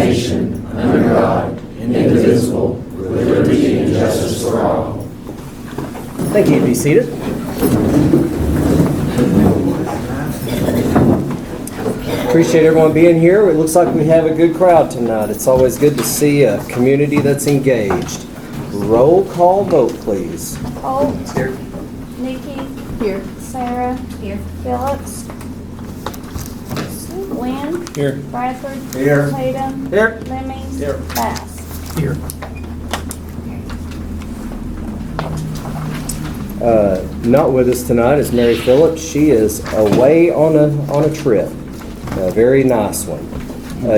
nation, under God, indivisible, with liberty and justice for all. Thank you. Be seated. Appreciate everyone being here. It looks like we have a good crowd tonight. It's always good to see a community that's engaged. Roll call vote, please. Holt. Here. Nikki. Here. Sarah. Here. Phillips. Linn. Here. Bradford. Here. Tatum. Here. Lemings. Here. Bass. Here. Not with us tonight is Mary Phillips. She is away on a trip. A very nice one.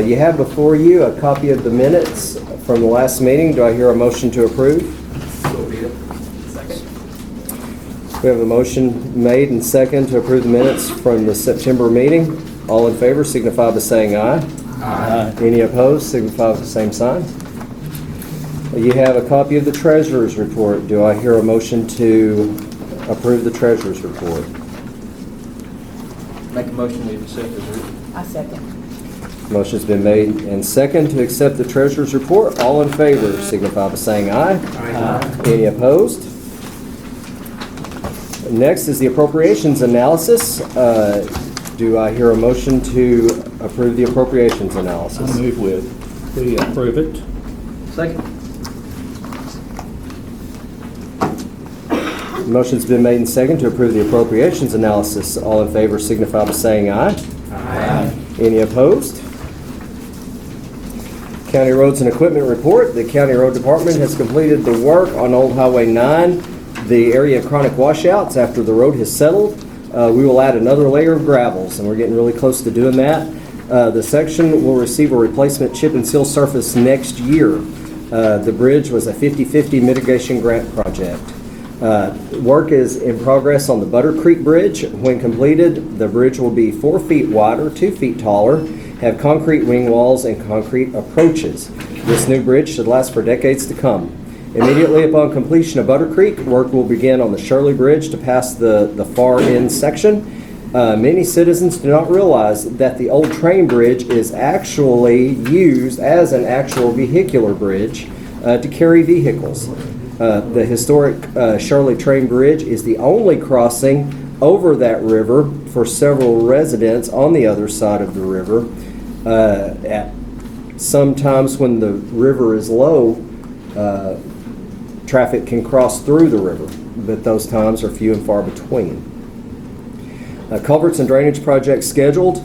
You have before you a copy of the minutes from the last meeting. Do I hear a motion to approve? So be it. Second. We have a motion made and second to approve the minutes from the September meeting. All in favor signify by saying aye. Aye. Any opposed signify with the same sign. You have a copy of the Treasurer's Report. Do I hear a motion to approve the Treasurer's Report? Make a motion to accept as written. I second. Motion's been made and second to accept the Treasurer's Report. All in favor signify by saying aye. Aye. Any opposed? Next is the appropriations analysis. Do I hear a motion to approve the appropriations I analysis? move we approve it. Second. Motion's been made and second to approve the appropriations analysis. All in favor signify by saying aye. Aye. Any opposed? County Roads and Equipment Report. The County Road Department has completed the work on Old Highway 9, the area of chronic washouts. After the road has settled, we will add another layer of gravels, and we're getting really close to doing that. The section will receive a replacement chip and seal surface next year. The bridge was a 50-50 mitigation grant project. Work is in progress on the Butter Creek Bridge. When completed, the bridge will be 4 feet wider, 2 feet taller, have concrete wing walls and concrete approaches. This new bridge should last for decades to come. Immediately upon completion of Butter Creek, work will begin on the Shirley Bridge to pass the far end section. Many citizens do not realize that the old train bridge is actually used as an actual vehicular bridge to carry vehicles. The historic Shirley Train Bridge is the only crossing over that river for several residents on the other side of the river. At sometimes when the river is low, traffic can cross through the river, but those times are few and far between. Culverts and drainage projects scheduled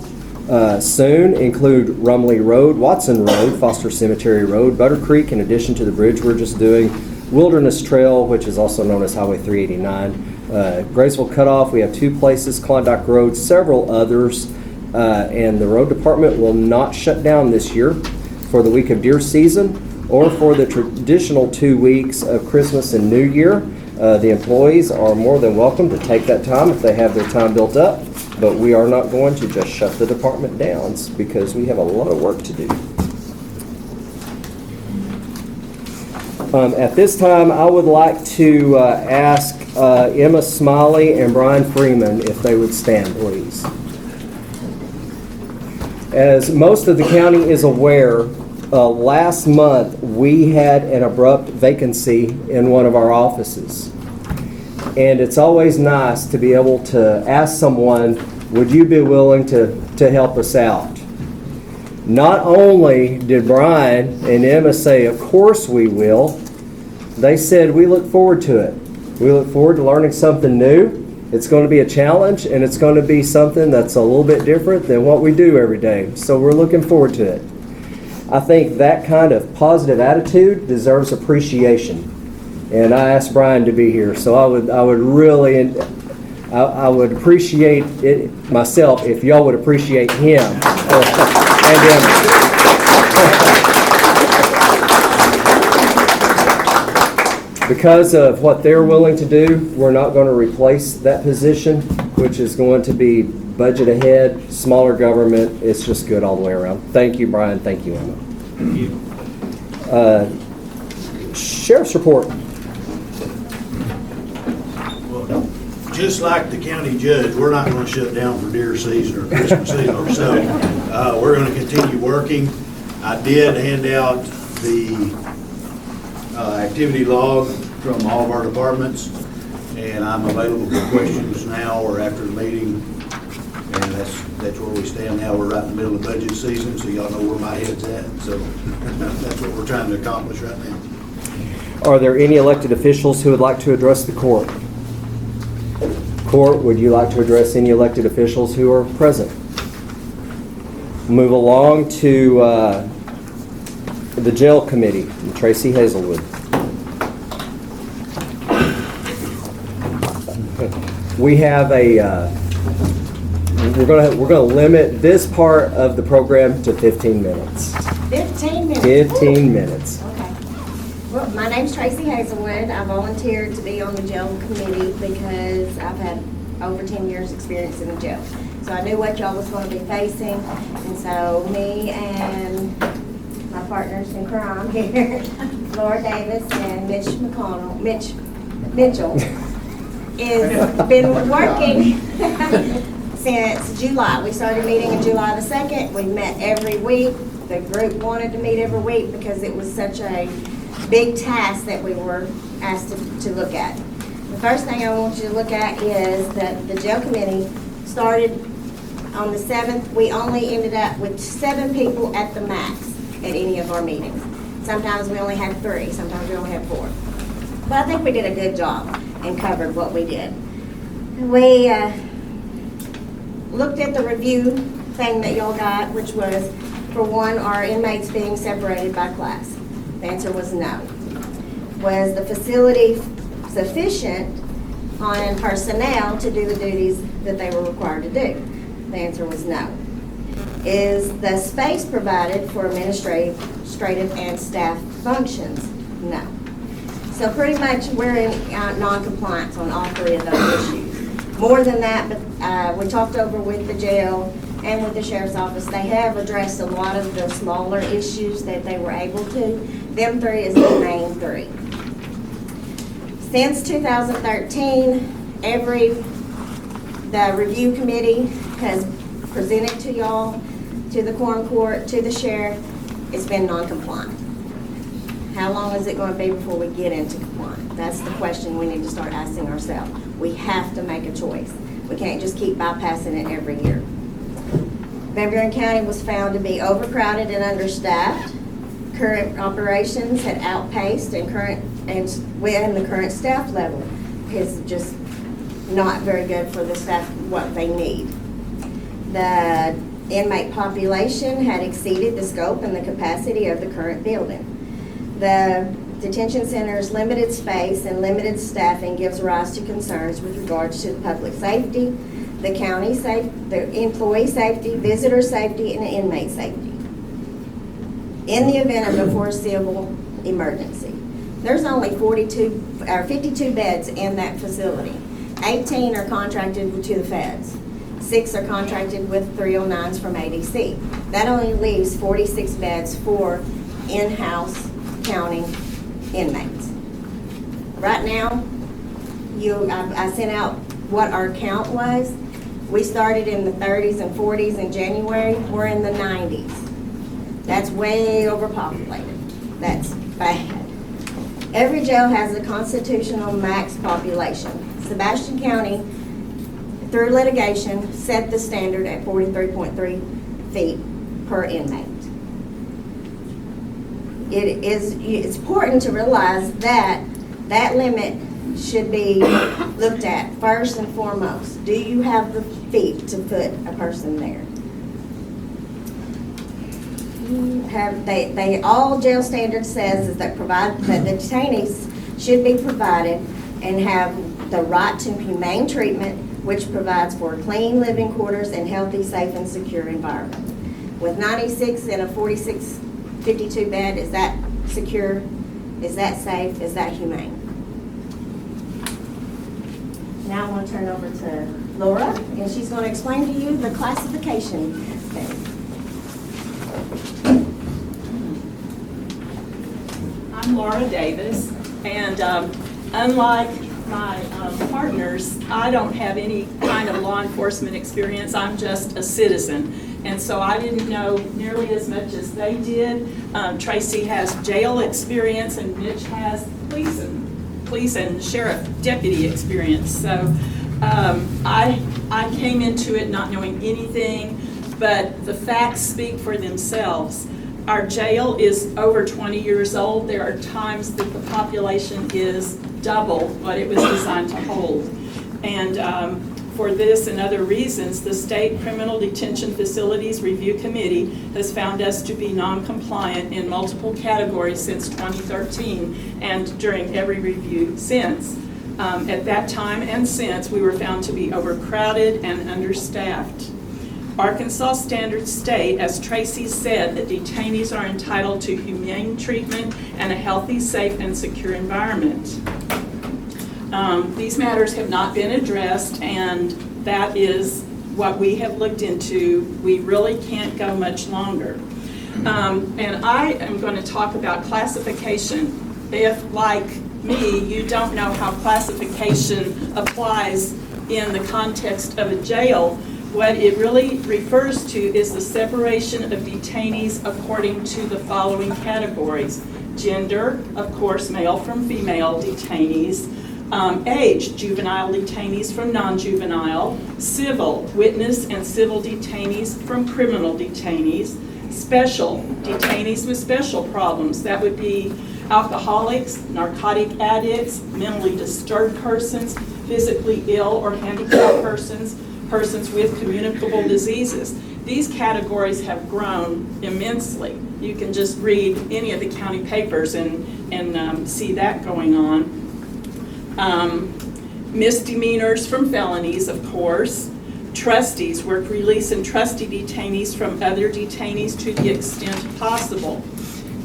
soon include Rumley Road, Watson Road, Foster Cemetery Road, Butter Creek, in addition to the bridge we're just doing, Wilderness Trail, which is also known as Highway 389, Graysville Cutoff. We have 2 places, Klondike Road, several others, and the road department will not shut down this year for the week of deer season or for the traditional 2 weeks of Christmas and New Year. The employees are more than welcome to take that time if they have their time built up, but we are not going to just shut the department down because we have a lot of work to do. At this time, I would like to ask Emma Smiley and Brian Freeman if they would stand, please. As most of the county is aware, last month we had an abrupt vacancy in one of our offices. And it's always nice to be able to ask someone, would you be willing to help us out? Not only did Brian and Emma say, of course we will, they said, we look forward to it. We look forward to learning something new. It's going to be a challenge, and it's going to be something that's a little bit different than what we do every day. So we're looking forward to it. I think that kind of positive attitude deserves appreciation. And I asked Brian to be here, so I would really, I would appreciate it myself if y'all would appreciate him and Emma. Because of what they're willing to do, we're not going to replace that position, which is going to be budget ahead, smaller government. It's just good all the way around. Thank you, Brian. Thank you, Emma. Thank you. Sheriff's report. Well, just like the county judge, we're not going to shut down for deer season or Christmas Eve or so. We're going to continue working. I did hand out the activity log from all of our departments, and I'm available for questions now or after the meeting. And that's where we stand now. We're right in the middle of budget season, so y'all know where my head's at. So that's what we're trying to accomplish right now. Are there any elected officials who would like to address the court? Court, would you like to address any elected officials who are present? Move along to the jail committee, Tracy Hazelwood. We have we're going to limit this part of the program to 15 minutes. 15 minutes. 15 minutes. Okay. Well, my name's Tracy Hazelwood. I volunteered to be on the jail committee because I've had over 10 years experience in the jail. So I knew what y'all was going to be facing. And so me and my partners in crime here, Laura Davis and Mitchell, is been working since July. We started meeting in July the 2nd. We met every week. The group wanted to meet every week because it was such a big task that we were asked to look at. The first thing I want you to look at is that the jail committee started on the 7th. We only ended up with 7 people at the max at any of our meetings. Sometimes we only had 3, sometimes we only had 4. But I think we did a good job and covered what we did. We looked at the review thing that y'all got, which was, for one, are inmates being separated by class? The answer was no. Was the facility sufficient on personnel to do the duties that they were required to do? The answer was no. Is the space provided for administrative and staff functions? No. So pretty much we're in non-compliance on all 3 of those issues. More than that, but we talked over with the jail and with the sheriff's office. They have addressed a lot of the smaller issues that they were able to. Them 3 is the main 3. Since 2013, the review committee has presented to y'all, to the Quorum Court, to the sheriff. It's been non-compliant. How long is it going to be before we get into compliance? That's the question we need to start asking ourselves. We have to make a choice. We can't just keep bypassing it every year. Buren County was found to be overcrowded and understaffed. Current operations had outpaced and the current staff level is just not very good for the staff, what they need. The inmate population had exceeded the scope and the capacity of the current building. The detention center's limited space and limited staffing gives rise to concerns with regards to public safety, the county safety, the employee safety, visitor safety, and inmate safety. In the event of a foreseeable emergency, there's only 52 beds in that facility. 18 are contracted to the feds. 6 are contracted with 309s from ADC. That only leaves 46 beds for in-house county inmates. Right now, I sent out what our count was. We started in the 30s and 40s in January. We're in the 90s. That's way overpopulated. That's bad. Every jail has a constitutional max population. Sebastian County, through litigation, set the standard at 43.3 feet per inmate. It's important to realize that that limit should be looked at first and foremost. Do you have the feet to put a person there? All jail standards says is that the detainees should be provided and have the right to humane treatment, which provides for clean living quarters and healthy, safe, and secure environment. With 96 and a 52 bed, is that secure? Is that safe? Is that humane? Now I want to turn over to Laura, and she's going to explain to you the classification thing. I'm Laura Davis, and unlike my partners, I don't have any kind of law enforcement experience. I'm just a citizen and so I didn't know nearly as much as they did. Tracy has jail experience, and Mitch has police and sheriff deputy experience. So I came into it not knowing anything, but the facts speak for themselves. Our jail is over 20 years old. There are times that the population is double what it was designed to hold. And for this and other reasons, the State Criminal Detention Facilities Review Committee has found us to be non-compliant in multiple categories since 2013 and during every review since. At that time and since, we were found to be overcrowded and understaffed. Arkansas standards state, as Tracy said, that detainees are entitled to humane treatment and a healthy, safe, and secure environment. These matters have not been addressed, and that is what we have looked into. We really can't go much longer. And I am going to talk about classification. If, like me, you don't know how classification applies in the context of a jail, what it really refers to is the separation of detainees according to the following categories. Gender, of course, male from female detainees. Age, juvenile detainees from non-juvenile. Civil, witness and civil detainees from criminal detainees. Special, detainees with special problems. That would be alcoholics, narcotic addicts, mentally disturbed persons, physically ill or handicapped persons, persons with communicable diseases. These categories have grown immensely. You can just read any of the county papers and see that going on. Misdemeanors from felonies, of course. Trustees, work release and trustee detainees from other detainees to the extent possible.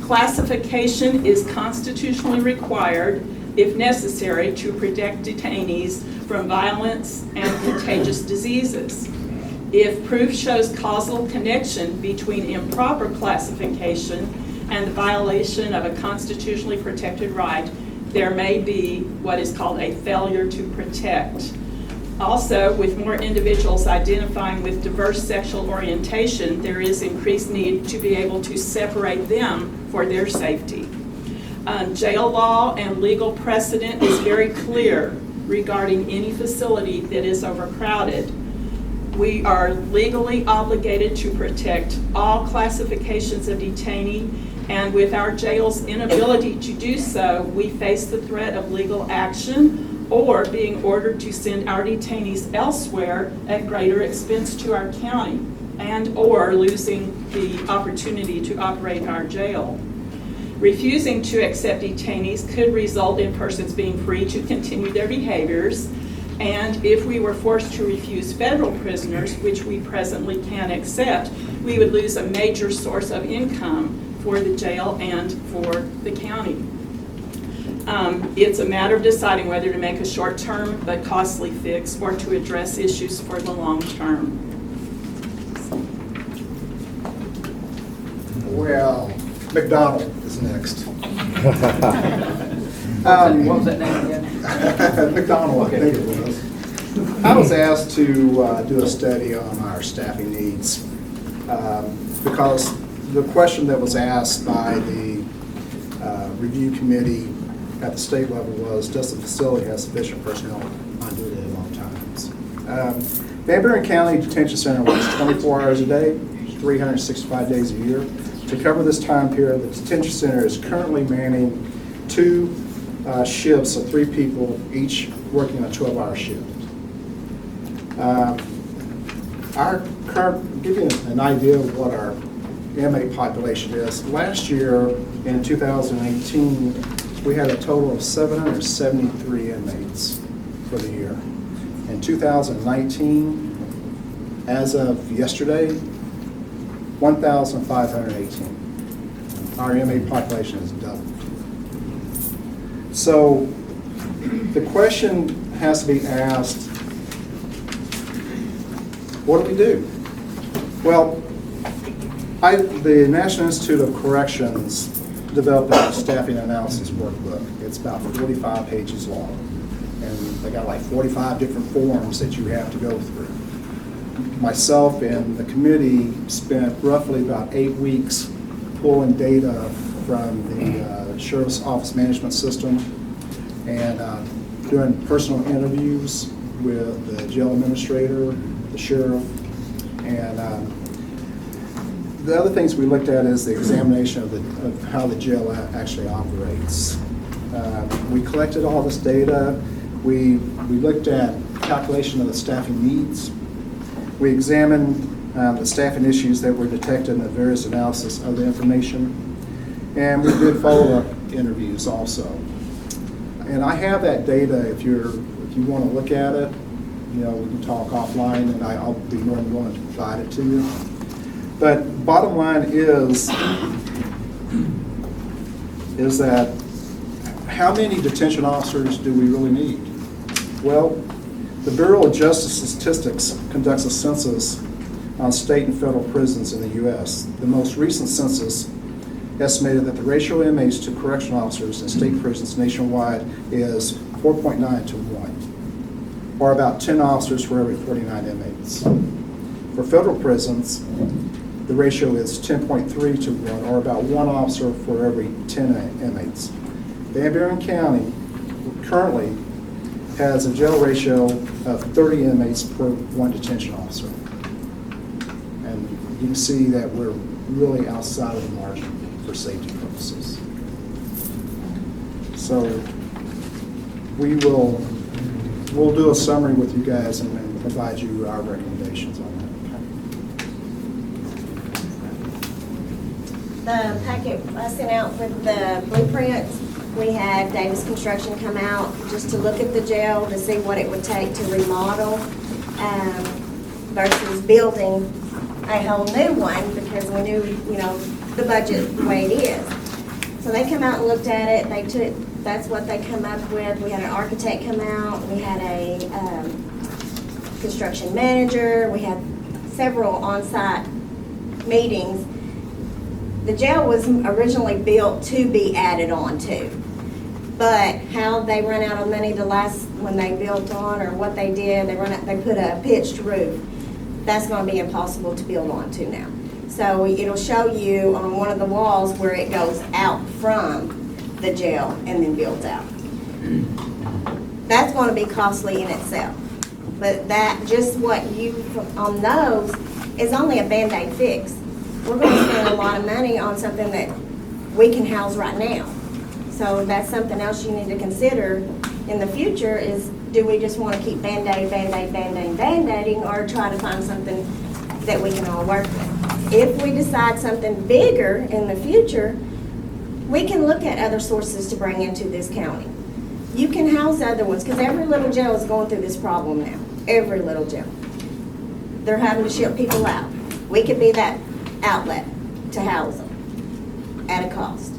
Classification is constitutionally required, if necessary, to protect detainees from violence and contagious diseases. If proof shows causal connection between improper classification and the violation of a constitutionally protected right, there may be what is called a failure to protect. Also, with more individuals identifying with diverse sexual orientation, there is increased need to be able to separate them for their safety. Jail law and legal precedent is very clear regarding any facility that is overcrowded. We are legally obligated to protect all classifications of detainee, and with our jail's inability to do so, we face the threat of legal action or being ordered to send our detainees elsewhere at greater expense to our county, and or losing the opportunity to operate our jail. Refusing to accept detainees could result in persons being free to continue their behaviors, and if we were forced to refuse federal prisoners, which we presently can't accept, we would lose a major source of income for the jail and for the county. It's a matter of deciding whether to make a short-term but costly fix or to address issues for the long term. Well, McDonald is next. What was that name again? McDonald, I think it was. I was asked to do a study on our staffing needs because the question that was asked by the review committee at the state level was, does the facility have sufficient personnel on duty at all times? Buren County Detention Center works 24 hours a day, 365 days a year. To cover this time period, the detention center is currently manning 2 shifts of 3 people, each working a 12-hour shift. Give you an idea of what our inmate population is. Last year, in 2018, we had a total of 773 inmates for the year. In 2019, as of yesterday, 1,518. Our inmate population has doubled. So the question has to be asked, what do we do? Well, the National Institute of Corrections developed a staffing analysis workbook. It's about 45 pages long. And they got like 45 different forms that you have to go through. myself and the committee spent roughly about 8 weeks pulling data from the Sheriff's Office Management System and doing personal interviews with the jail administrator, the sheriff, and the other things we looked at is the examination of how the jail actually operates. We collected all this data. We looked at calculation of the staffing needs. We examined the staffing issues that were detected in the various analysis of the information. And we did follow-up interviews also. And I have that data if you want to look at it. We can talk offline and I'll be more than willing to provide it to you. But bottom line is that how many detention officers do we really need? Well, the Bureau of Justice Statistics conducts a census on state and federal prisons in the U.S. The most recent census estimated that the ratio of inmates to correctional officers in state prisons nationwide is 4.9 to 1, or about 10 officers for every 49 inmates. For federal prisons, the ratio is 10.3 to 1, or about 1 officer for every 10 inmates. Buren County currently has a jail ratio of 30 inmates per 1 detention officer. And you can see that we're really outside of the margin for safety purposes. So we'll do a summary with you guys and provide you our recommendations on that. The packet I sent out with the blueprints, we had Davis Construction come out just to look at the jail to see what it would take to remodel versus building a whole new one because we knew, the budget the way it is. So they come out and looked at it. That's what they come up with. We had an architect come out. We had a construction manager. We had several on-site meetings. The jail was originally built to be added on to. But how they run out of money when they built on or what they did, they put a pitched roof. That's going to be impossible to build onto now. So it'll show you on one of the walls where it goes out from the jail and then builds out. That's going to be costly in itself. But that, just what on those is only a Band-Aid fix. We're going to spend a lot of money on something that we can house right now. So that's something else you need to consider in the future is, do we just want to keep Band-Aid, Band-Aid, Band-Aid, Band-Aiding, or try to find something that we can all work with? If we decide something bigger in the future, we can look at other sources to bring into this county. You can house other ones, because every little jail is going through this problem now. Every little jail. They're having to ship people out. We could be that outlet to house them at a cost.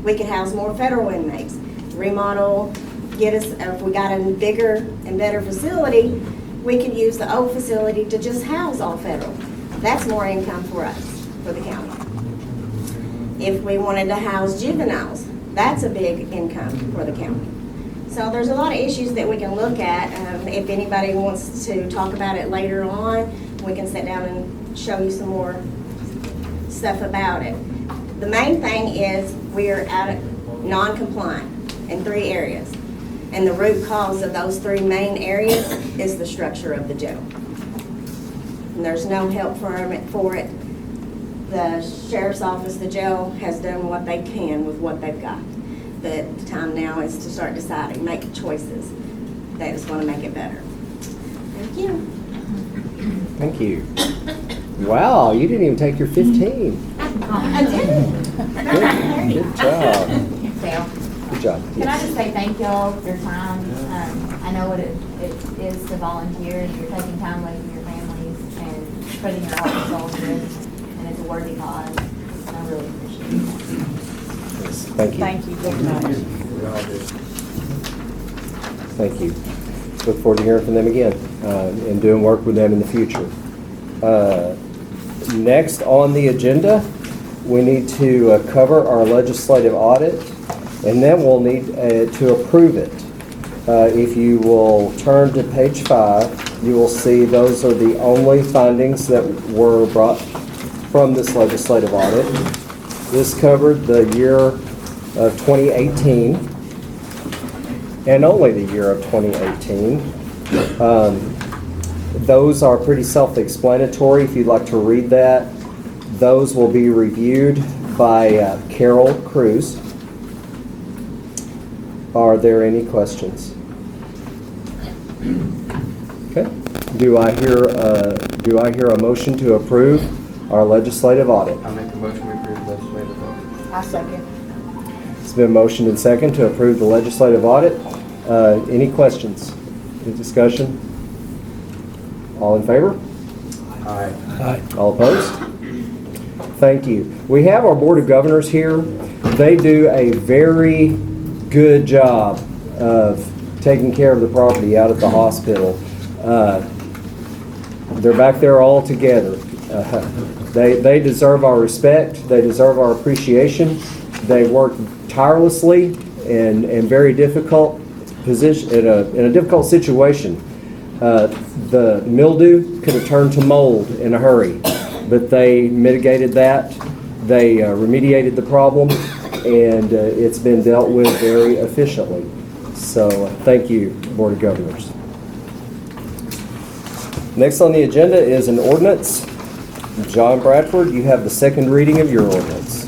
We could house more federal inmates, remodel, get us, if we got a bigger and better facility, we could use the old facility to just house all federal. That's more income for us, for the county. If we wanted to house juveniles, that's a big income for the county. So there's a lot of issues that we can look at. If anybody wants to talk about it later on, we can sit down and show you some more stuff about it. The main thing is we're non-compliant in 3 areas. And the root cause of those 3 main areas is the structure of the jail. And there's no help for it. The sheriff's office, the jail, has done what they can with what they've got. The time now is to start deciding, make choices that is going to make it better. Thank you. Thank you. Wow, you didn't even take your 15. I did. Good job. Well, Good job. can I just say thank y'all for your time? I know what it is to volunteer, and you're taking time away from your families and putting your heart and soul into it, and it's a worthy cause. And I really appreciate it. Yes, thank you. Thank you very much. Thank you. Look forward to hearing from them again and doing work with them in the future. Next on the agenda, we need to cover our legislative audit, and then we'll need to approve it. If you will turn to page 5, you will see those are the only findings that were brought from this legislative audit. This covered the year of 2018 and only the year of 2018. Those are pretty self-explanatory. If you'd like to read that, those will be reviewed by Carol Cruz. Are there any questions? Okay. Do I hear a motion to approve our legislative audit? I make a motion to approve legislative audit. I second. It's been motioned and second to approve the legislative audit. Any questions? Any discussion? All in favor? Aye. All opposed? Thank you. We have our Board of Governors here. They do a very good job of taking care of the property out at the hospital. They're back there all together. They deserve our respect. They deserve our appreciation. They work tirelessly in very difficult position in a difficult situation. The mildew could have turned to mold in a hurry, but they mitigated that. They remediated the problem, and it's been dealt with very efficiently. So thank you, Board of Governors. Next on the agenda is an ordinance. John Bradford, you have the second reading of your ordinance.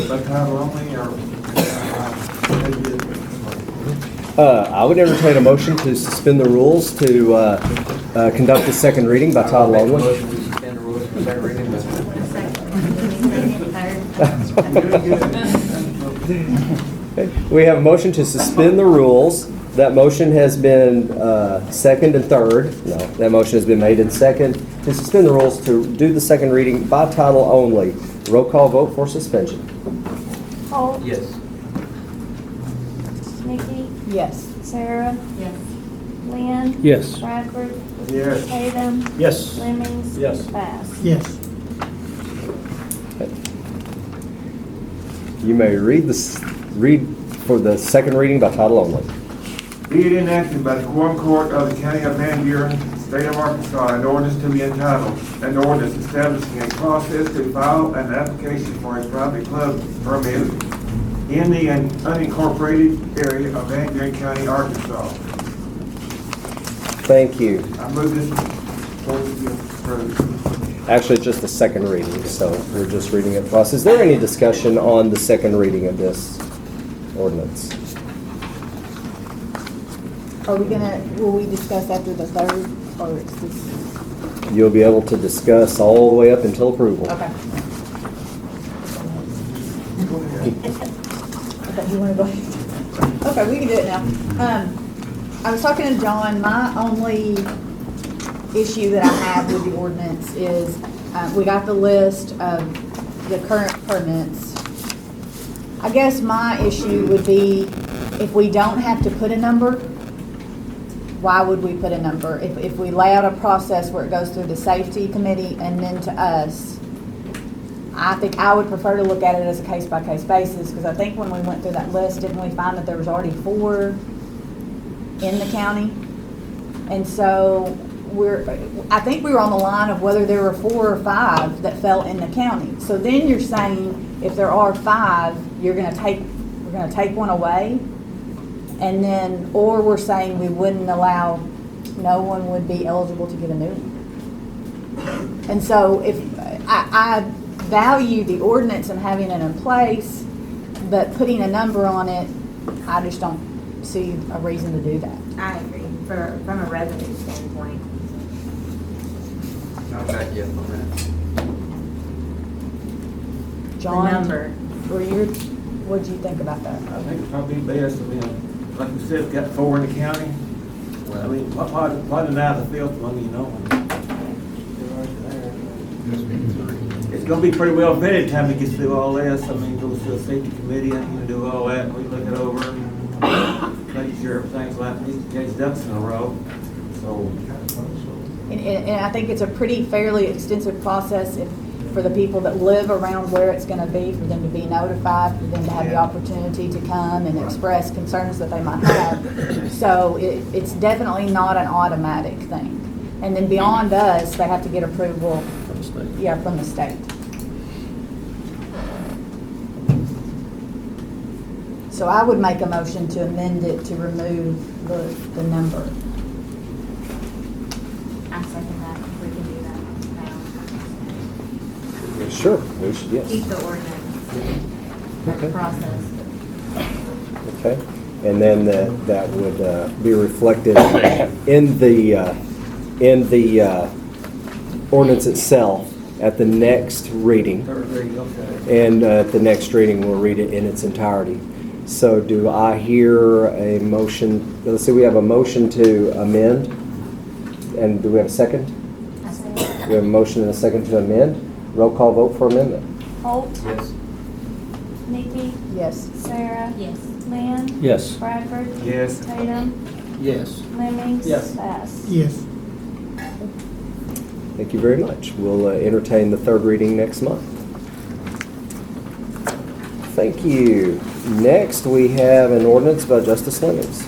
By title only, or? I would entertain a motion to suspend the rules to conduct the second reading by title I make a only. motion to suspend the rules for second reading. We have a motion to suspend the rules. That motion has been second and third. No, that motion has been made in second to suspend the rules to do the second reading by title only. Roll call vote for suspension. Holt. Yes. Nikki. Yes. Sarah. Yes. Lynn. Yes. Bradford. Yes. Tatum. Yes. Lemings. Yes. Bass. Yes. You may read for the second reading by title only. Be it enacted by the Quorum Court of the County of Van Buren, State of Arkansas, an ordinance to be entitled, an ordinance establishing a process to file an application for a private club permit in the unincorporated area of Van Buren County, Arkansas. Thank you. I move this ordinance be approved. Actually, it's just the second reading, so we're just reading it for us. Is there any discussion on the second reading of this ordinance? Will we discuss after the third, or it's this? You'll be able to discuss all the way up until approval. Okay. Okay, you want to go ahead? Okay, we can do it now. I was talking to John, my only issue that I have with the ordinance is, we got the list of the current permits. I guess my issue would be, if we don't have to put a number, why would we put a number? If we lay out a process where it goes through the safety committee and then to us, I think I would prefer to look at it as a case-by-case basis, because I think when we went through that list, didn't we find that there was already 4 in the county? And so I think we were on the line of whether there were 4 or 5 that fell in the county. So then you're saying if there are 5, we're gonna take one away, and then, or we're saying we wouldn't allow, no one would be eligible to get a new one. And so if I value the ordinance and having it in place, but putting a number on it, I just don't see a reason to do that. I agree, from a revenue standpoint. I'll back you up on that. John, The number. what do you think about that? I think it's probably best, like we said, got 4 in the county. I mean, why deny the 5th one, you know? It's gonna be pretty well vetted time it gets through all this. I mean, goes to a safety committee, and you do all that, we look it over, and make sure everything's like, these ducks in a row, so. And I think it's a pretty fairly extensive process. If for the people that live around where it's gonna be, for them to be notified, for them to have the opportunity to come and express concerns that they might have. So it's definitely not an automatic thing. And then beyond us, they have to get approval, From the state. yeah, from the state. So I would make a motion to amend it to remove the number. I second that, if we can do that now. Sure, we should, Keep yes. the ordinance, Okay. the process. Okay, and then that would be reflected in the ordinance itself at the next reading. Third reading, okay. And at the next reading, we'll read it in its entirety. So do I hear a motion? Let's see, we have a motion to amend. And do we have a second? I say We have a motion and a second to amend. Roll call vote for amendment. Holt, Yes. Nikki, Yes. Sarah, yes. Lynn, Yes. Bradford, Yes. Tatum, Yes. Lemings, Yes. Bass. Yes. Thank you very much. We'll entertain the third reading next month. Thank you. Next, we have an ordinance by Justice Lemings.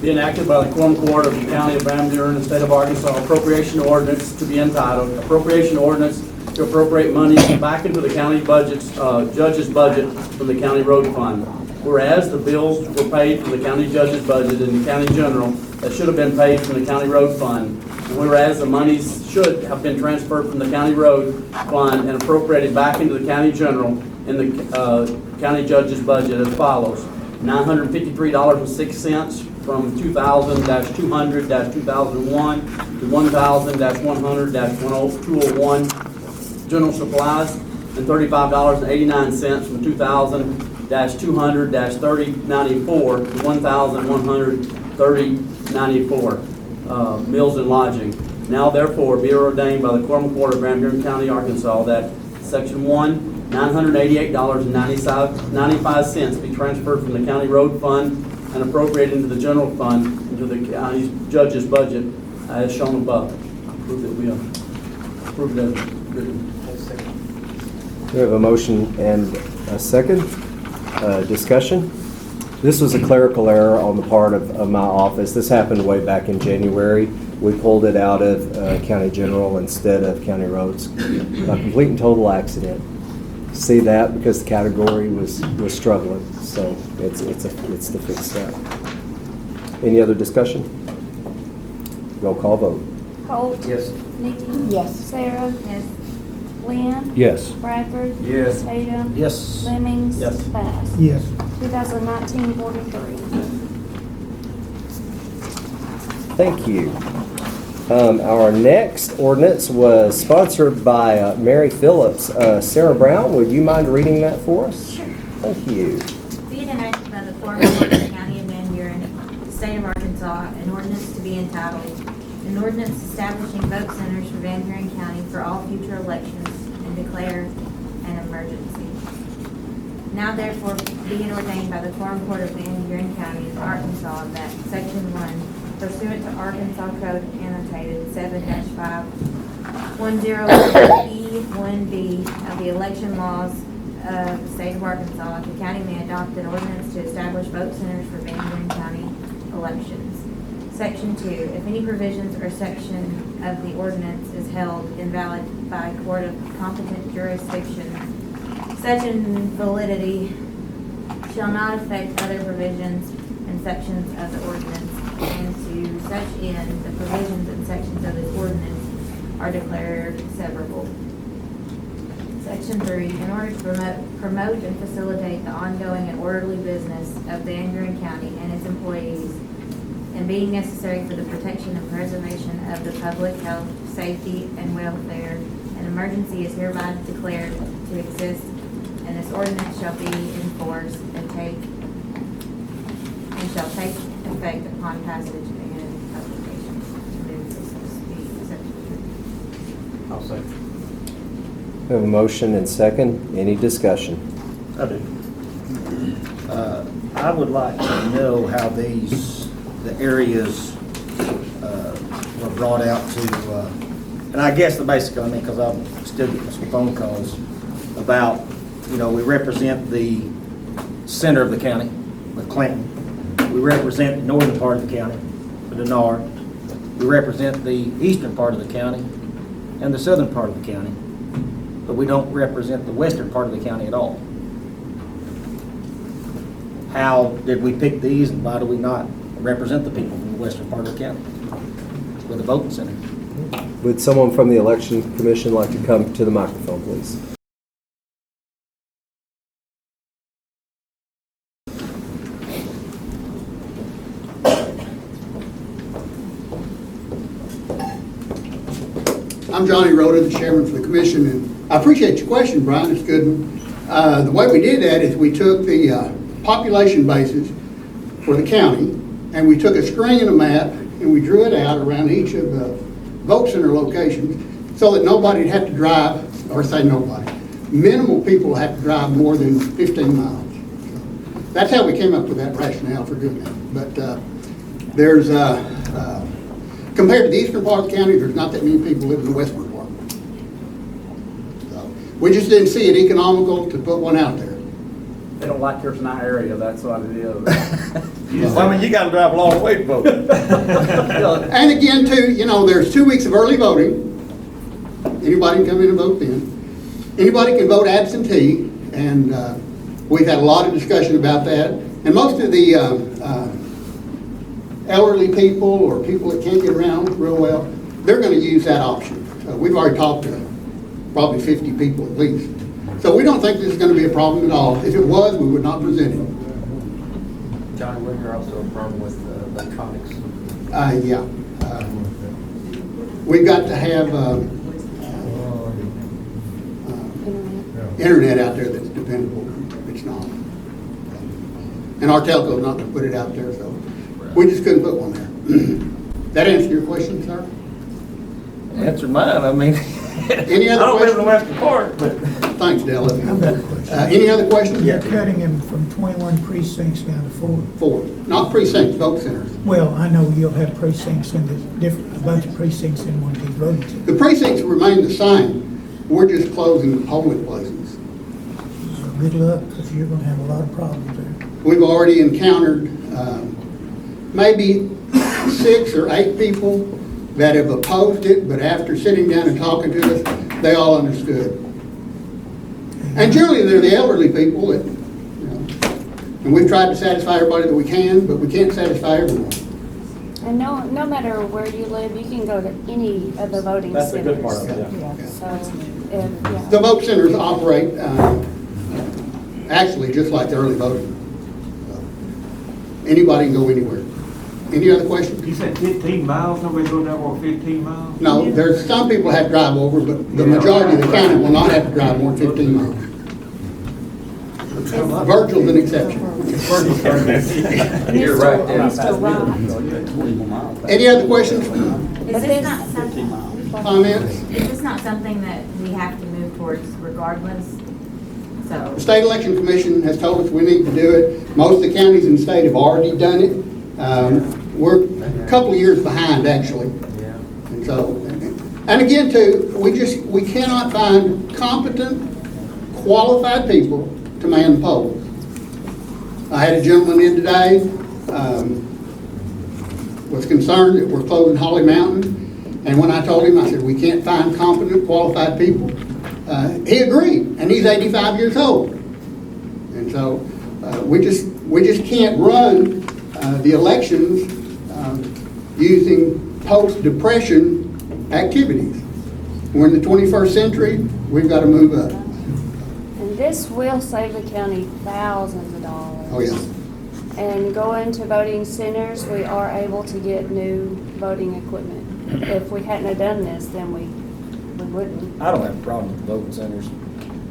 Be enacted by the Quorum Court of the County of Van Buren, the State of Arkansas, appropriation ordinance to be entitled, appropriation ordinance to appropriate money back into the county budget's, judge's budget from the county road fund. Whereas the bills were paid from the county judge's budget and the county general that should have been paid from the county road fund. And whereas the monies should have been transferred from the county road fund and appropriated back into the county general in the county judge's budget as follows: $953.06 from 2000-200-2001 to 1000-100-201 general supplies, and $35.89 from 2000-200-3094 to 1130-94 meals and lodging. Now therefore be ordained by the Quorum Court of Van Buren County, Arkansas, that Section 1, $988.95 be transferred from the county road fund and appropriated into the general fund into the county judge's budget as shown above. Approve that we approve it as written. We have a motion and a second. Discussion. This was a clerical error on the part of my office. This happened way back in January. We pulled it out of county general instead of county roads. A complete and total accident. See that because the category was struggling. So it's the fixed step. Any other discussion? Roll call vote. Holt, Yes. Nikki, Yes. Sarah, Yes. Lynn, Yes. Bradford, Yes. Tatum, Yes. Lemings, Yes. Bass. Yes. 2019-43. Thank you. Our next ordinance was sponsored by Mary Phillips. Sarah Brown, would you mind reading that for us? Sure. Thank you. Be it enacted by the Quorum Court of the County of Van Buren, State of Arkansas, an ordinance to be entitled, an ordinance establishing vote centers for Van Buren County for all future elections and declare an emergency. Now therefore be it ordained by the Quorum Court of Van Buren County of Arkansas that Section 1, pursuant to Arkansas Code annotated 7-510E1B of the election laws of the state of Arkansas, the county may adopt an ordinance to establish vote centers for Van Buren County elections. Section 2, if any provisions or section of the ordinance is held invalid by a court of competent jurisdiction, such invalidity shall not affect other provisions and sections of the ordinance, and to such end, the provisions and sections of this ordinance are declared severable. Section 3, in order to promote and facilitate the ongoing and orderly business of Van Buren County and its employees, and being necessary for the protection and preservation of the public health, safety, and welfare, an emergency is hereby declared to exist, and this ordinance shall be in force and shall take effect upon passage and publication. Move this to be accepted. I'll say. We have a motion and second. Any discussion? I do. I would like to know how the areas were brought out to And I guess the basic, I mean, because I'm still getting some phone calls about, you know, we represent the center of the county, with Clinton. We represent the northern part of the county, with Denard. We represent the eastern part of the county and the southern part of the county, but we don't represent the western part of the county at all. How did we pick these, and why do we not represent the people from the western part of the county with a voting center? Would someone from the Election Commission like to come to the microphone, please? I'm Johnny Rhoda, the chairman for the commission, and I appreciate your question, Brian. It's a good one. The way we did that is we took the population basis for the county, and we took a string and a map, and we drew it out around each of the vote center locations so that nobody'd have to drive, or say nobody, minimal people have to drive more than 15 miles. So that's how we came up with that rationale for doing that. But there's compared to the eastern part of the county, there's not that many people live in the western part. So we just didn't see it economical to put one out there. They don't like yours in our area, that's what it is. Well, I mean, you gotta drive a long way to vote. And again, too, you know, there's 2 weeks of early voting. Anybody can come in and vote then. Anybody can vote absentee, and we've had a lot of discussion about that. And most of the elderly people or people that can't get around real well, they're going to use that option. We've already talked to probably 50 people at least. So we don't think this is going to be a problem at all. If it was, we would not present it. Johnny, was there also a problem with electronics? Yeah. We've got to have internet out there that's dependable. It's not. And our telco's not going to put it out there, so we just couldn't put one there. That answer your question, sir? Answer mine, I mean. Any other I don't live in the questions? western part, but. Thanks, Dale. I've got a question. Any other questions? You're cutting him from 21 precincts down to 4. 4. Not precincts, vote centers. Well, I know you'll have precincts in the different, a bunch of precincts in one of these voting centers. The precincts remain the same. We're just closing the polling places. So good luck, because you're going to have a lot of problems there. We've already encountered maybe 6 or 8 people that have opposed it, but after sitting down and talking to us, they all understood. And generally, they're the elderly people that, you know, and we've tried to satisfy everybody that we can, but we can't satisfy everyone. And no matter where you live, you can go to any of the voting That's the centers. good part of it, yeah. So, yeah. The vote centers operate actually just like the early voting. So, anybody can go anywhere. Any other questions? You said 15 miles, nobody's going down more than 15 miles? No, there's some people have to drive over, but the majority of the county will not have to drive more than 15 miles. Virtual's an exception. You're right there. Mr. Rock. Any other questions? Is this not something, Comments? is this not something that we have to move towards regardless? So, The State Election Commission has told us we need to do it. Most of the counties in the state have already done it. We're a couple of years behind, actually. And so, and again, too, we cannot find competent, qualified people to man the polls. I had a gentleman in today, was concerned that we're closing Holly Mountain, and when I told him, I said, we can't find competent, qualified people, he agreed, and he's 85 years old. And so, we just can't run the elections using post-depression activities. We're in the 21st century, we've got to move up. And this will save the county thousands of dollars. Oh, yeah. And going to voting centers, we are able to get new voting equipment. If we hadn't have done this, then we wouldn't. I don't have a problem with voting centers.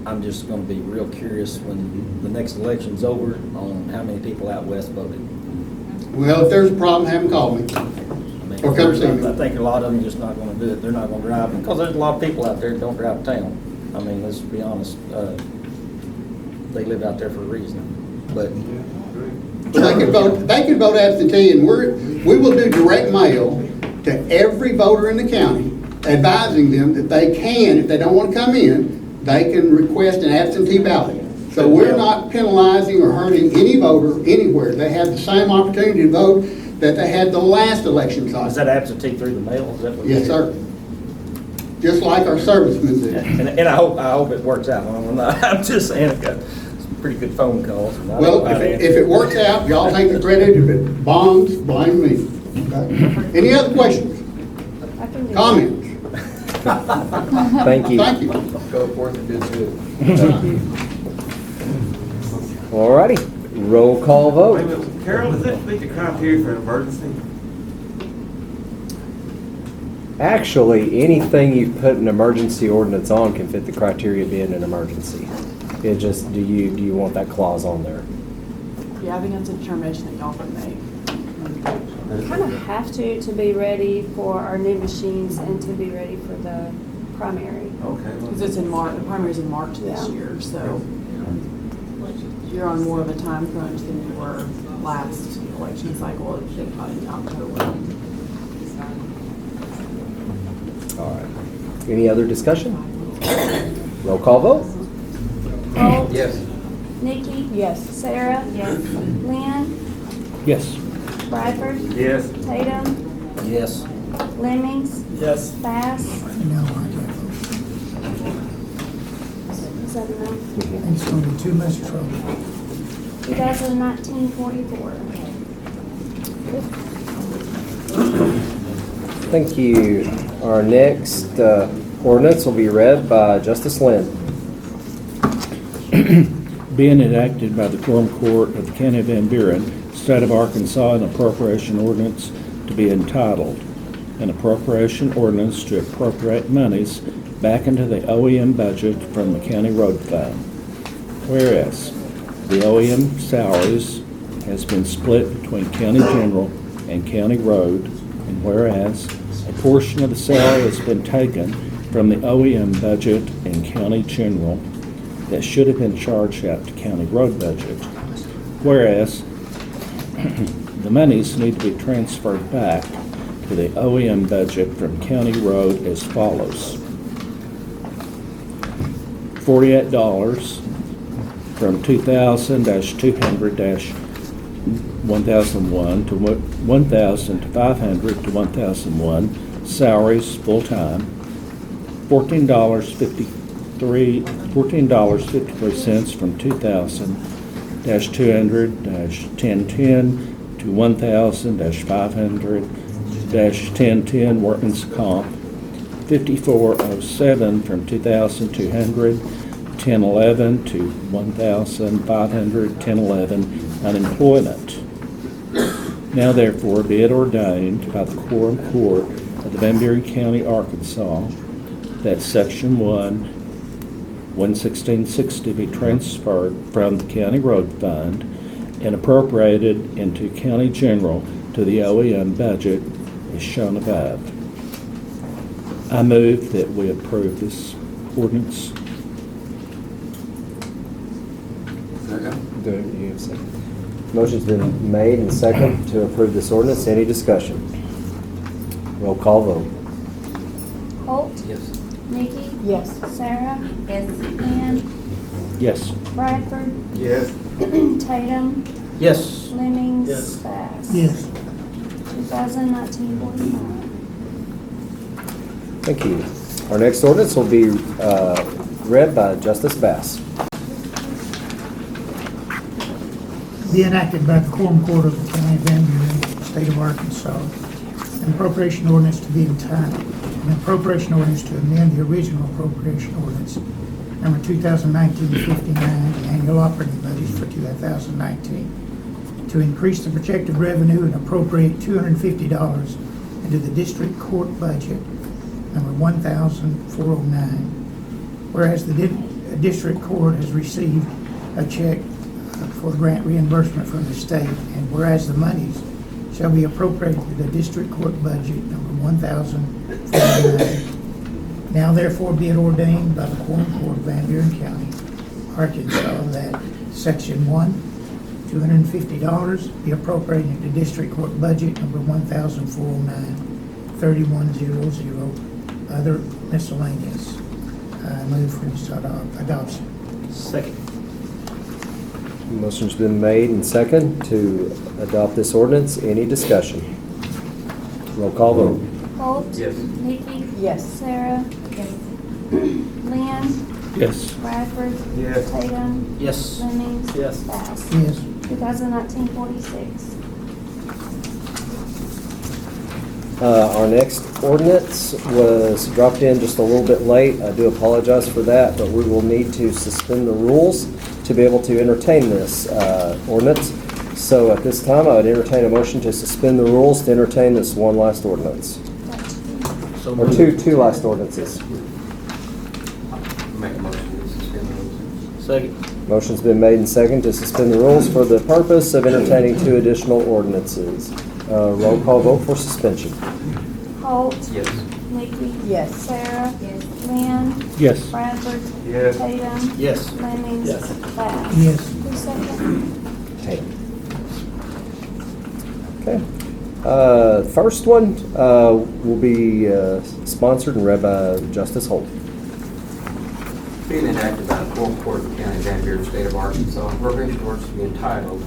I'm just gonna be real curious when the next election's over on how many people out west voted. Well, if there's a problem, have them call me. I mean, Or come see me. I think a lot of them are just not gonna do it. They're not gonna drive, because there's a lot of people out there that don't drive town. I mean, let's be honest, they live out there for a reason, but. They can vote absentee, and we will do direct mail to every voter in the county advising them that they can, if they don't want to come in, they can request an absentee ballot. So we're not penalizing or hurting any voter anywhere. They have the same opportunity to vote that they had the last election cycle. Is that absentee through the mail? Is that what Yes, sir. Just like our servicemen do. And I hope it works out. I'm just saying, I got some pretty good phone calls. And Well, if it works out, y'all take the credit. If it bombs, blame me. Okay? Any other questions? I can do Comments? Thank you. Thank you. Go forth and do good. Thank you. All righty, roll call Wait a vote. minute, Carol, does that meet the criteria for an emergency? Actually, anything you put an emergency ordinance on can fit the criteria of being an emergency. It just, do you want that clause on there? Yeah, I think that's a determination that y'all can make. We kind of have to be ready for our new machines and to be ready for the primary. Okay. Because it's in March, the primary's in March this Yeah. year, so you're on more of a time crunch than you were last election cycle, I think probably in October. All right. Any other discussion? Roll call vote. Holt? Yes. Nikki? Yes. Sarah? Yes. Lynn? Yes. Bradford? Yes. Tatum? Yes. Lemmings? Yes. Bass? No, I can't. Is that enough? It's gonna be too much trouble. 2019-44. Thank you. Our next ordinance will be read by Justice Linn. Being enacted by the Quorum Court of the County of Van Buren, State of Arkansas, an appropriation ordinance to be entitled, an appropriation ordinance to appropriate monies back into the OEM budget from the county road fund. Whereas the OEM salaries has been split between county general and county road, and whereas a portion of the salary has been taken from the OEM budget and county general that should have been charged out to county road budget. Whereas the monies need to be transferred back to the OEM budget from county road as follows. $48 from 2000-200-1001 to 1,000 to 500 to 1,001 salaries full-time. $14.53 from 2,000-200-1010 to 1,000-500-1010 workman's comp. 5407 from 2,200-1011 to 1,500-1011 unemployment. Now therefore be it ordained by the Quorum Court of the Van Buren County, Arkansas, that Section 11660 be transferred from the county road fund and appropriated into county general to the OEM budget as shown above. I move that we approve this ordinance. Do you have a second? Motion's been made and second to approve this ordinance. Any discussion? Roll call vote. Holt? Yes. Nikki? Yes. Sarah? Yes. Lynn? Yes. Bradford? Yes. Tatum? Yes. Lemmings? Yes. Bass? Yes. 2019-49. Thank you. Our next ordinance will be read by Justice Bass. Be enacted by the Quorum Court of the County of Van Buren, State of Arkansas, an appropriation ordinance to be entitled, an appropriation ordinance to amend the original appropriation ordinance, number 2019-59, the annual operating budget for 2019, to increase the projected revenue and appropriate $250 into the district court budget, number 1,409. Whereas the district court has received a check for grant reimbursement from the state, and whereas the monies shall be appropriated to the district court budget, number 1,409. Now therefore be it ordained by the Quorum Court of Van Buren County, Arkansas, that Section 1, $250 be appropriated to district court budget number 1,409, 3100, other miscellaneous. Move for its adoption. Second. Motion's been made and second to adopt this ordinance. Any discussion? Roll call vote. Holt? Yes. Nikki? Yes. Sarah? Yes. Lynn? Yes. Bradford? Yes. Tatum? Yes. Lemings? Yes. Bass? Yes. 2019-46. Our next ordinance was dropped in just a little bit late. I do apologize for that, but we will need to suspend the rules to be able to entertain this ordinance. So at this time, I would entertain a motion to suspend the rules to entertain this one last ordinance. So Or moved. two last ordinances. Make a motion to suspend the rules. Second. Motion's been made and second to suspend the rules for the purpose of entertaining two additional ordinances. Roll call vote for suspension. Holt? Yes. Nikki? Yes. Sarah? Yes. Lynn? Yes. Bradford? Yes. Tatum? Yes. Lemings? Yes. Bass? Yes. Who's second? Tatum. Okay. First one will be sponsored and read by Justice Holt. Being enacted by the Quorum Court of the County of Van Buren, State of Arkansas, an appropriation ordinance to be entitled,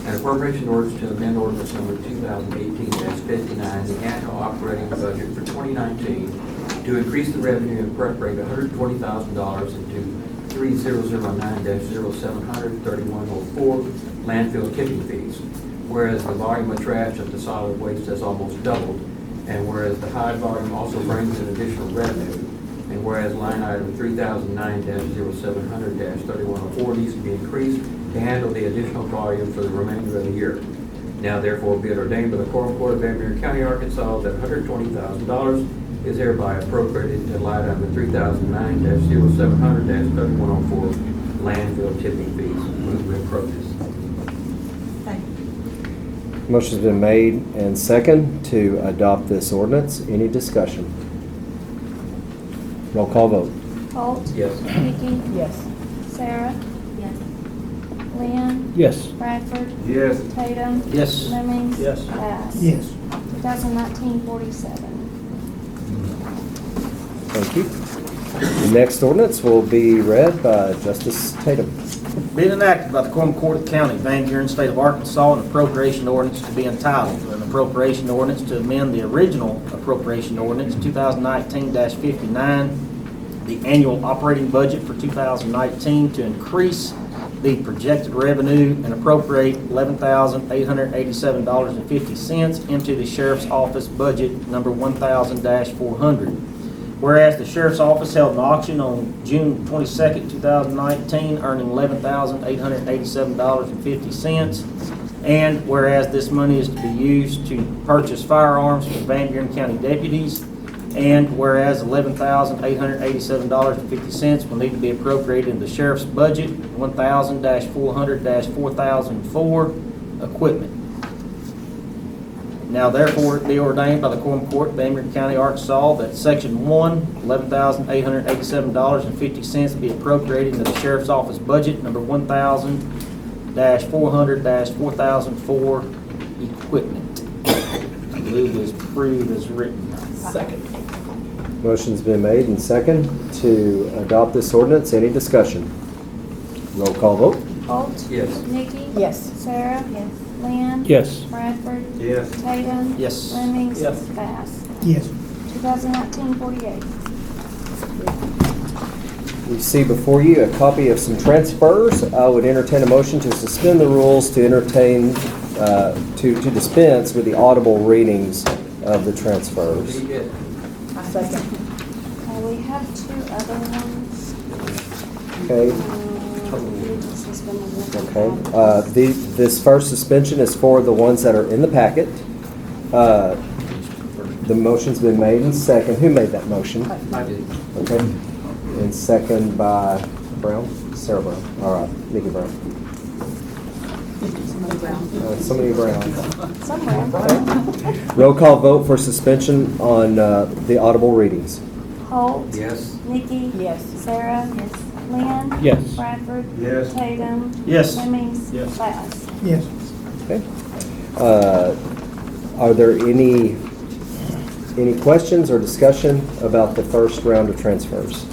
an appropriation ordinance to amend ordinance number 2018-59, the annual operating budget for 2019, to increase the revenue and appropriate $120,000 into 3009-0700-3104 landfill tipping fees. Whereas the volume of trash at the solid waste has almost doubled, and whereas the high volume also brings in additional revenue, and whereas line item 3009-0700-3104 needs to be increased to handle the additional volume for the remainder of the year. Now therefore be it ordained by the Quorum Court of Van Buren County, Arkansas, that $120,000 is hereby appropriated to line item 3009-0700-3104 landfill tipping fees. Move to approve this. Motion's been made and second to adopt this ordinance. Any discussion? Roll call vote. Holt? Yes. Nikki? Yes. Sarah? Yes. Lynn? Yes. Bradford? Yes. Tatum? Yes. Lemings? Yes. Bass? Yes. 2019-47. Thank you. The next ordinance will be read by Justice Tatum. Being enacted by the Quorum Court of the County of Van Buren, State of Arkansas, an appropriation ordinance to be entitled, an appropriation ordinance to amend the original appropriation ordinance 2019-59, the annual operating budget for 2019 to increase the projected revenue and appropriate $11,887.50 into the Sheriff's Office budget number 1000-400. Whereas the Sheriff's Office held an auction on June 22nd, 2019, earning $11,887.50. And whereas this money is to be used to purchase firearms for Van Buren County deputies. And whereas $11,887.50 will need to be appropriated in the Sheriff's budget, 1000-400-4004 equipment. Now therefore it be ordained by the Quorum Court, Van Buren County, Arkansas, that Section 1, $11,887.50 be appropriated into the Sheriff's Office budget, number 1000-400-4004 equipment. I believe it was approved as written. Second. Motion's been made and second to adopt this ordinance. Any discussion? Roll call vote. Holt? Yes. Nikki? Yes. Sarah? Yes. Lynn? Yes. Bradford? Yes. Tatum? Yes. Lemings? Yes. Bass? Yes. 2019-48. You see before you a copy of some transfers. I would entertain a motion to suspend the rules to entertain, to dispense with the audible readings of the transfers. Second. We have two other ones. Okay. Okay. This first suspension is for the ones that are in the packet. The motion's been made and second. Who made that motion? I did. Okay. And second by Brown? Sarah Brown. All right. Nikki Brown. Somebody Brown. Somewhere. Roll call vote for suspension on the audible readings. Holt? Yes. Nikki? Yes. Sarah? Yes. Lynn? Yes. Bradford? Yes. Tatum? Yes. Lemings? Yes. Bass? Yes. Okay. Are there any Any questions or discussion about the first round of transfers?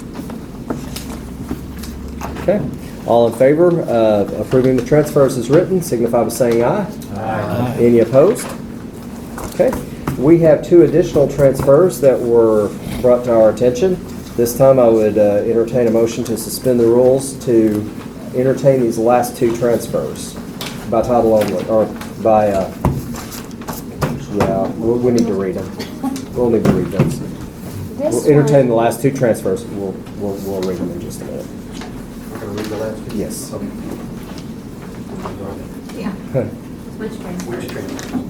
Okay. All in favor of approving the transfers as written, signify by saying aye. Aye. Any opposed? Okay. We have 2 additional transfers that were brought to our attention. This time I would entertain a motion to suspend the rules to entertain these last 2 transfers by title only, or by, yeah, we need to read them. We'll need to read those. We'll entertain the last 2 transfers. We'll read them in just a minute. We're gonna read the last two? Yes. Okay. Yeah. Which transfer? Which transfer?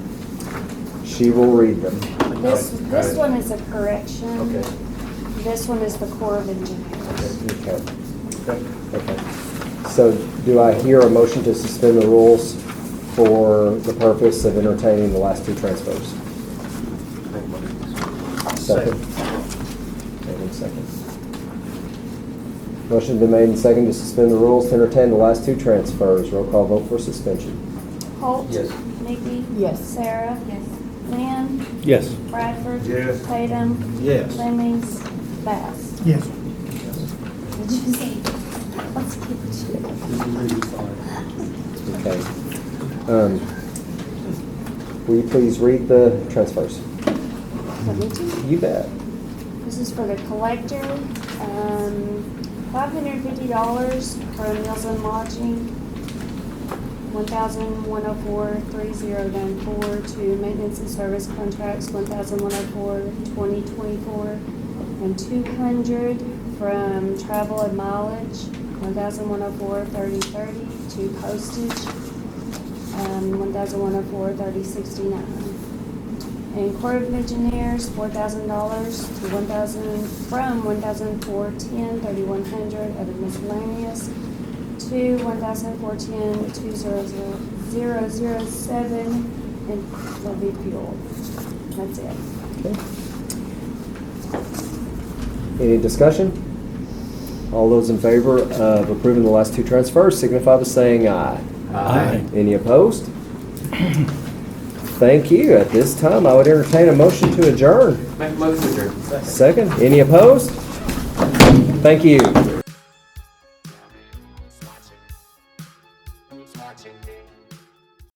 She will read them. This one is a correction. Okay. This one is the Corps of Engineers. Okay. Okay. So do I hear a motion to suspend the rules for the purpose of entertaining the last 2 transfers? Second. Second. Motion been made and second to suspend the rules to entertain the last 2 transfers. Roll call vote for suspension. Holt? Yes. Nikki? Yes. Sarah? Yes. Lynn? Yes. Bradford? Yes. Tatum? Yes. Lemmings? Bass? Yes. Did you say? Let's keep it. Okay. Will you please read the transfers? Want me to? You bet. This is for the collector, $550 for meals and lodging, $1,104.3094 to maintenance and service contracts, $1,104.2024, and $200 from travel and mileage, $1,104.3030 to postage, $1,104.3069. And Corps of Engineers, $4,000 to from $1,410.3100 other miscellaneous to $1,410.2007 and levy fuel. That's it. Okay. Any discussion? All those in favor of approving the last 2 transfers signify by saying aye. Aye. Any opposed? Thank you. At this time, I would entertain a motion to adjourn. Make a motion to adjourn. Second. Any opposed? Thank you.